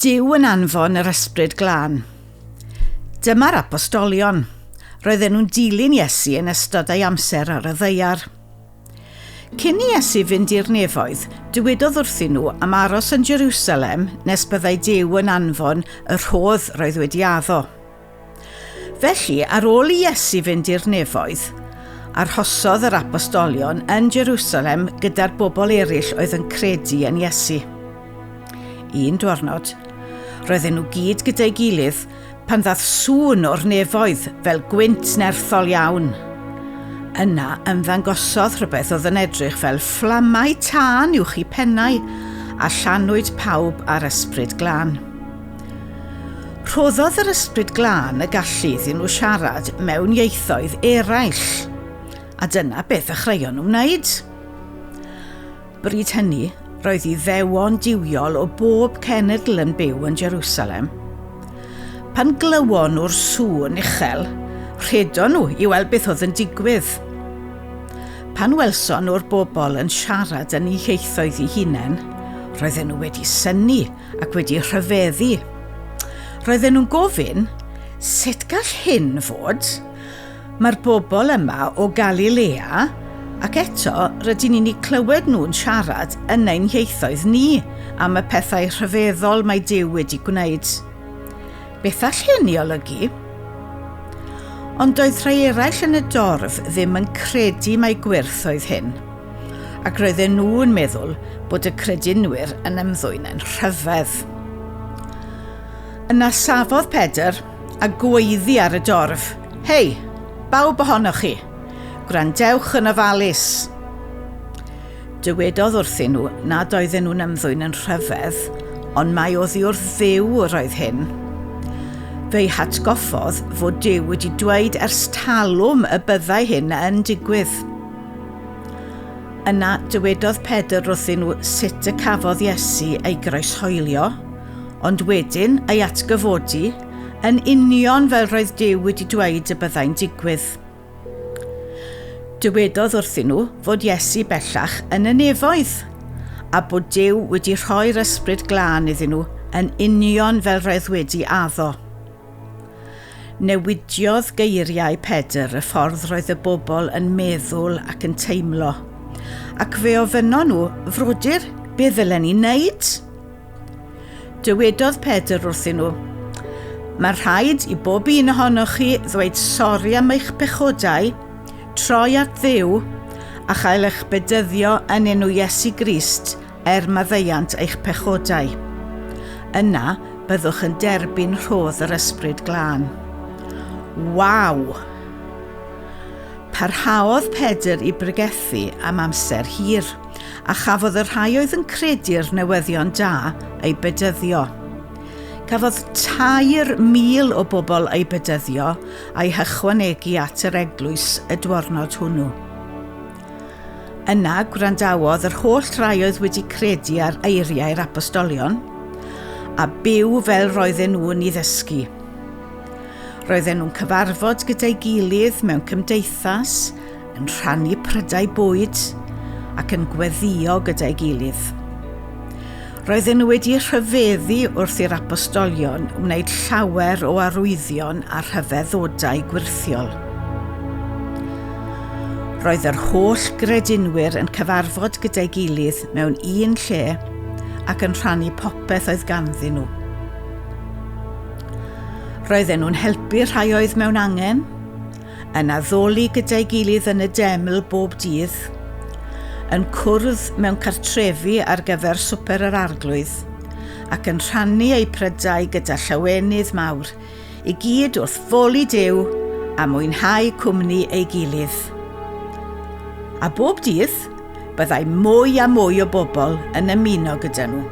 Duw yn anfon yr Ysbryd Glân. Dyma'r apostolion. Roedden nhw'n dilyn Iesu yn ystod ei amser ar y ddaear. Cyn i Iesu fynd i'r nefoedd, dywedodd wrthyn nhw am aros yn Jerusalem nes byddai Duw yn anfon y rhodd roedd wedi addo. Felly, ar ôl i Iesu fynd i'r nefoedd, arhosodd yr apostolion yn Jerusalem gyda'r bobl eraill oedd yn credu yn Iesu. Un diwrnod, roedden nhw gyd gyda'i gilydd pan ddaeth sŵn o'r nefoedd fel gwynt nerthol iawn. Yna ymddangosodd rhywbeth oedd yn edrych fel fflamau tân uwch eu pennau a llanwyd pawb ar Ysbryd Glân. Rhoddodd yr Ysbryd Glân y gallu iddyn nhw siarad mewn ieithoedd eraill, a dyna beth ddechreuon nhw wneud. Bryd hynny, roedd ei ddewon diwiol o bob cenedl yn byw yn Jerusalem. Pan glywon nhw'r sŵn uchel, rhedon nhw i weld beth oedd yn digwydd. Pan welson nhw'r bobl yn siarad yn eu ieithoedd eu hunain, roedden nhw wedi synnu ac wedi rhyfeddu. Roedden nhw'n gofyn, sut gall hyn fod? Mae'r bobl yma o Galilea, ac eto rydyn ni'n clywed nhw'n siarad yn ein ieithoedd ni am y pethau rhyfeddol mae Duw wedi gwneud. Beth all hynny olygu? Ond doedd rhai eraill yn y dorf ddim yn credu mai gwirth oedd hyn, ac roedden nhw'n meddwl bod y credinwyr yn ymddwyn yn rhyfedd. Yna safodd Pedr a gweiddi ar y dorf, "Hei, bawb ohonoch chi, gwrandewch yn ofalus." Dywedodd wrthyn nhw nad oedden nhw'n ymddwyn yn rhyfedd, ond mai oddi wrth Dduw yr oedd hyn. Fe'i hatgoffodd fod Duw wedi dweud ers talwm y byddai hyn yn digwydd. Yna dywedodd Pedr wrthyn nhw sut y cafodd Iesu ei groeshoelio, ond wedyn ei atgyfodi yn union fel roedd Duw wedi dweud y byddai'n digwydd. Dywedodd wrthyn nhw fod Iesu bellach yn y nefoedd, a bod Duw wedi rhoi'r Ysbryd Glân iddyn nhw yn union fel roedd wedi addo. Newidiodd geiriau Pedr y ffordd roedd y bobl yn meddwl ac yn teimlo, ac fe ofynnon nhw, "Frodyr, be ddylen ni wneud?" Dywedodd Pedr wrthyn nhw, "Mae rhaid i bob un ohonoch chi ddweud sori am eich pechodau, troi at Dduw a chael eich bedyddio yn enw Iesu Grist maddeuant eich pechodau. Yna byddwch yn derbyn rhodd yr Ysbryd Glân." Waw! Parhaodd Pedr i bregethu am amser hir, a chafodd y rhai oedd yn credu'r newyddion da ei bedyddio. Cafodd 3,000 o bobl ei bedyddio a'i hychwanegu at yr eglwys y diwrnod hwnnw. Yna gwrandawodd yr holl rhai oedd wedi credu ar eiriau'r apostolion, a byw fel roedden nhw'n ei ddysgu. Roedden nhw'n cyfarfod gyda'i gilydd mewn cymdeithas, yn rhannu prydau bwyd ac yn gweddio gyda'i gilydd. Roedden nhw wedi rhyfeddu wrth i'r apostolion wneud llawer o arwyddion a rhyfeddodau gwirthiol. Roedd yr holl gredinwyr yn cyfarfod gyda'i gilydd mewn un lle ac yn rhannu popeth oedd ganddyn nhw. Roedden nhw'n helpu rhai oedd mewn angen, yn addoli gyda'i gilydd yn y deml bob dydd, yn cwrdd mewn cartrefi ar gyfer swper yr arglwydd, ac yn rhannu eu prydau gyda llawenydd mawr, i gyd wrth foli Duw a mwynhau cwmni ei gilydd. A bob dydd, byddai mwy a mwy o bobl yn ymuno gyda nhw.